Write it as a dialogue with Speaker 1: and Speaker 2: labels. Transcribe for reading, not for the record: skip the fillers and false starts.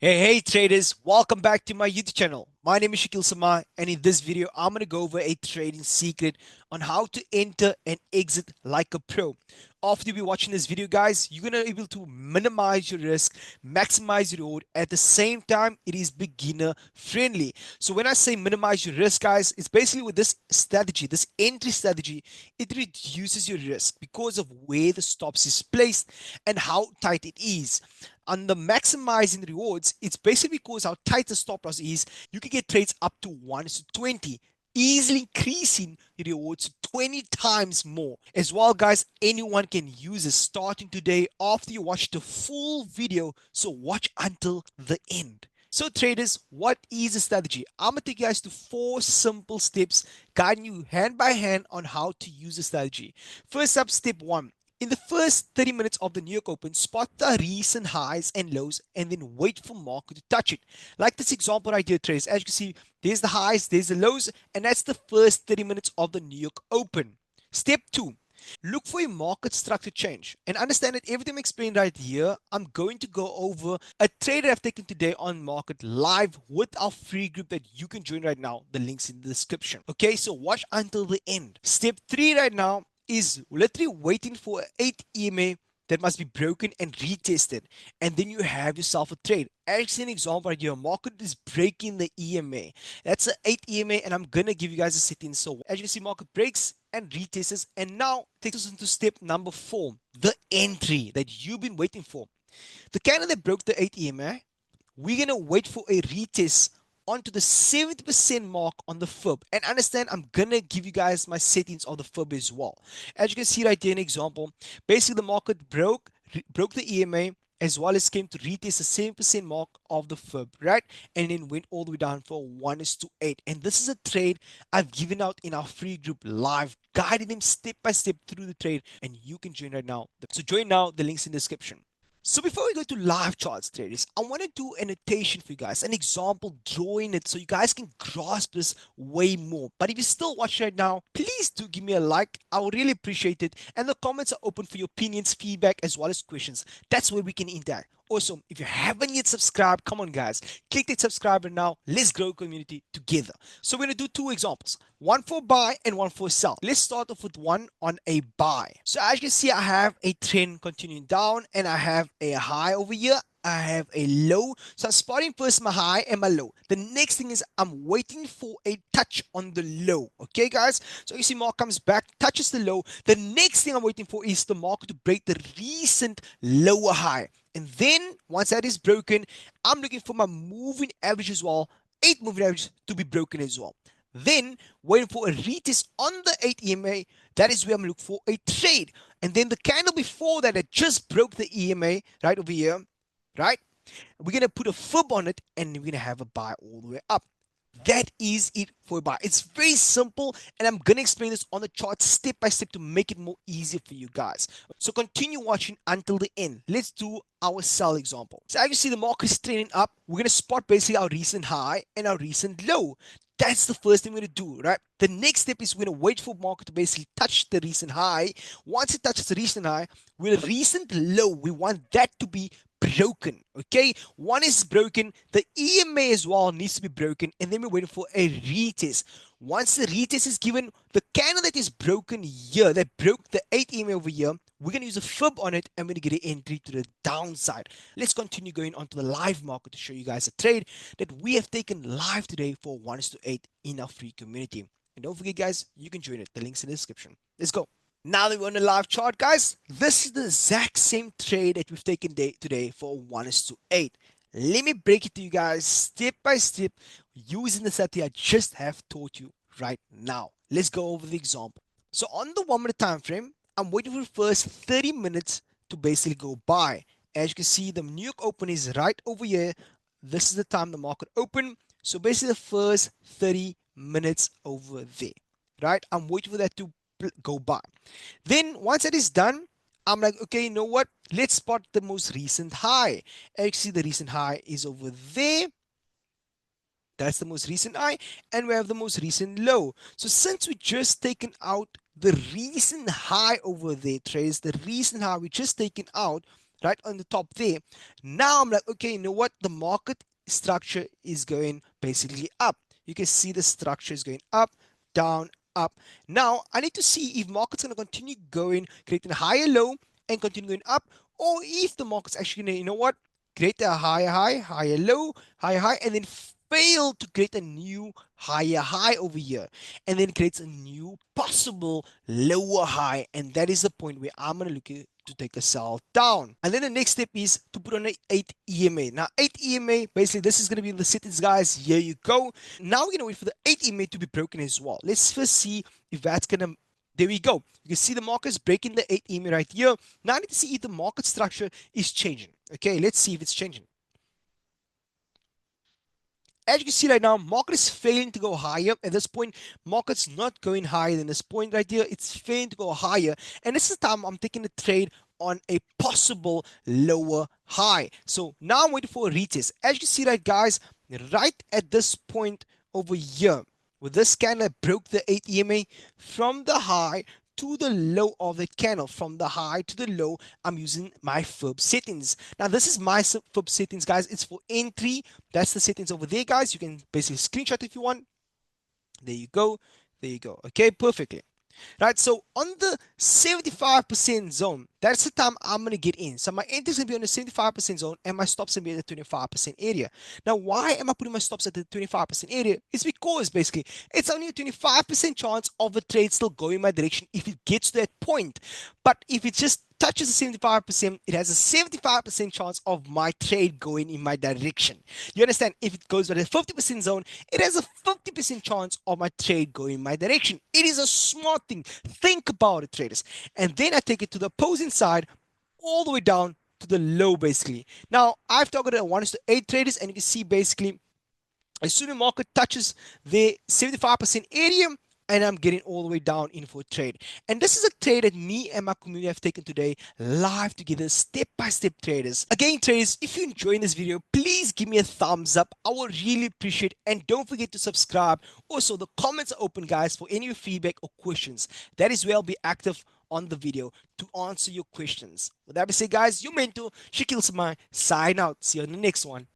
Speaker 1: Hey traders, welcome back to my YouTube channel. My name is Shakil Sama, and in this video I'm going to go over a trading secret on how to enter and exit like a pro. After you watching this video, guys, you're going to be able to minimize your risk, maximize your reward. At the same time, it is beginner friendly. So when I say minimize your risk, guys, it's basically with this strategy, this entry strategy, it reduces your risk because of where the stops is placed and how tight it is. On the maximizing rewards, it's basically because how tight the stop loss is, you can get trades up to 1 to 20, easily increasing the rewards to 20 times more. As well, guys, anyone can use it starting today after you watch the full video. So watch until the end. So traders, what is the strategy? I'm gonna take you guys to 4 simple steps guiding you hand by hand on how to use the strategy. First up, step 1. In the first 30 minutes of the New York Open, spot the recent highs and lows and then wait for market to touch it. Like this example right here, traders. As you can see, there's the highs, there's the lows, and that's the first 30 minutes of the New York Open. Step 2. Look for a market structure change and understand that everything I'm explained right here, I'm going to go over a trade that I've taken today on market live with our free group that you can join right now. The link's in the description. Okay, so watch until the end. Step 3 right now is literally waiting for 8 EMA that must be broken and retested, and then you have yourself a trade. As an example right here, market is breaking the EMA. That's an 8 EMA, and I'm gonna give you guys a setting. So as you can see, market breaks and retests, and now takes us into step number 4, the entry that you've been waiting for. The candle that broke the 8 EMA, we're going to wait for a retest onto the 70% mark on the fib. And understand, I'm going to give you guys my settings on the fib as well. As you can see right here, an example, basically the market broke the EMA as well as came to retest the 7% mark of the fib, right? And then went all the way down for 1:8. And this is a trade I've given out in our free group live, guiding them step by step through the trade. And you can join right now. So join now, the link's in the description. So before we go to live charts traders, I want to do an annotation for you guys, an example, drawing it so you guys can grasp this way more. But if you're still watching right now, please do give me a like. I would really appreciate it. And the comments are open for your opinions, feedback, as well as questions. That's where we can interact. Also, if you haven't yet subscribed, come on guys, click that subscribe button now. Let's grow community together. So we're going to do 2 examples, one for buy and one for sell. Let's start off with one on a buy. So as you can see, I have a trend continuing down and I have a high over here. I have a low. So I'm spotting first my high and my low. The next thing is I'm waiting for a touch on the low. Okay, guys? So you see mark comes back, touches the low. The next thing I'm waiting for is the market to break the recent lower high. And then once that is broken, I'm looking for my moving average as well, 8 moving averages to be broken as well. Then waiting for a retest on the 8 EMA. That is where I'm looking for a trade. And then the candle before that just broke the EMA right over here, right? We're going to put a fib on it and we're going to have a buy all the way up. That is it for a buy. It's very simple, and I'm going to explain this on the chart step by step to make it more easier for you guys. So continue watching until the end. Let's do our sell example. So as you see, the market is trending up. We're going to spot basically our recent high and our recent low. That's the first thing we're going to do, right? The next step is we're going to wait for market to basically touch the recent high. Once it touches the recent high, with a recent low, we want that to be broken. Okay, one is broken, the EMA as well needs to be broken, and then we're waiting for a retest. Once the retest is given, the candle that is broken here, that broke the 8 EMA over here, we're going to use a fib on it and we're going to get an entry to the downside. Let's continue going on to the live market to show you guys a trade that we have taken live today for 1:8 in our free community. And don't forget guys, you can join it, the link's in the description. Let's go. Now that we're on the live chart, guys, this is the exact same trade that we've taken today for 1:8. Let me break it to you guys step by step using the strategy I just have taught you right now. Let's go over the example. So on the 1 minute time frame, I'm waiting for the first 30 minutes to basically go by. As you can see, the New York Open is right over here. This is the time the market opened. So basically the first 30 minutes over there, right? I'm waiting for that to go by. Then once that is done, I'm like, okay, you know what? Let's spot the most recent high. Actually, the recent high is over there. That's the most recent high. And we have the most recent low. So since we just taken out the recent high over there, traders, the recent high we just taken out, right on the top there. Now I'm like, okay, you know what? The market structure is going basically up. You can see the structure is going up, down, up. Now I need to see if market's going to continue going, creating a higher low and continue going up, or if the market's actually going to, you know what, create a higher high, higher high, and then fail to create a new higher high over here, and then creates a new possible lower high, and that is the point where I'm going to look at to take a sell down. And then the next step is to put on an 8 EMA. Now 8 EMA, basically this is going to be the settings, guys. Here you go. Now we're going to wait for the 8 EMA to be broken as well. Let's first see if that's going to, there we go. You can see the market's breaking the 8 EMA right here. Now I need to see if the market structure is changing. Okay, let's see if it's changing. As you can see right now, market is failing to go higher. At this point, market's not going higher than this point right here. It's failing to go higher. And this is the time I'm taking a trade on a possible lower high. So now I'm waiting for a retest. As you can see right, guys, right at this point over here, with this candle broke the 8 EMA from the high to the low of the candle. From the high to the low, I'm using my fib settings. Now this is my fib settings, guys. It's for entry. That's the settings over there, guys. You can basically screenshot if you want. There you go. There you go. Okay, perfectly. Right, so on the 75% zone, that's the time I'm going to get in. So my entry is going to be on the 75% zone and my stops going to be at the 25% area. Now, why am I putting my stops at the 25% area? It's because basically it's only a 25% chance of a trade still going my direction if it gets to that point. But if it just touches the 75%, it has a 75% chance of my trade going in my direction. You understand? If it goes by the 50% zone, it has a 50% chance of my trade going in my direction. It is a smart thing. Think about it, traders. And then I take it to the opposing side, all the way down to the low, basically. Now, I've targeted a 1:8 traders, and you can see basically as soon as the market touches the 75% area, and I'm getting all the way down in for a trade. And this is a trade that me and my community have taken today live together, step-by-step traders. Again, traders, if you're enjoying this video, please give me a thumbs up. I will really appreciate it. And don't forget to subscribe. Also, the comments are open, guys, for any feedback or questions. That is where I'll be active on the video to answer your questions. With that being said, guys, your mentor, Shakil Samai, sign out. See you on the next one.